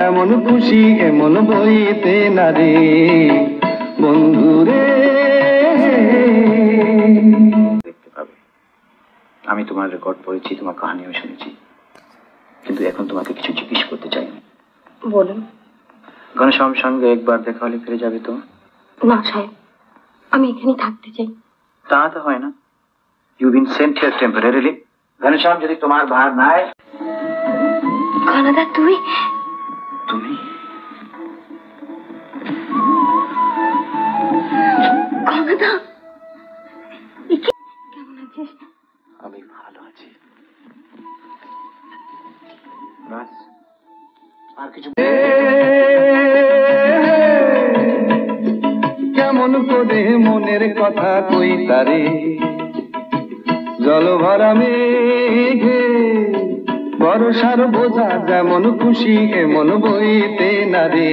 এমন খুশি এমন বইতে না রে বন্ধুরে। দেখতে পাবে আমি তোমার রেকর্ড পড়েছি, তোমার কাহিনীও শুনেছি, কিন্তু এখন তোমাকে কিছু জিজ্ঞেস করতে চাই। বলুন। ঘনশ্যাম সঙ্গে একবার দেখা হলে ফিরে যাবে তো? না সাহেব, আমি এখানে থাকতে চাই। তা তো হয় না। You been sent here temporarily. Ghanshyam যদি তোমার ভার নাই। ঘনদা তুই? তুমি? ঘনদা কেমন আছিস? আমি ভালো আছি। বাস আর কিছু? কেমন করে মনের কথা কই তারে জল ভরা মেঘে বর্ষার বোঝা যেমন খুশি এমন বইতে না রে।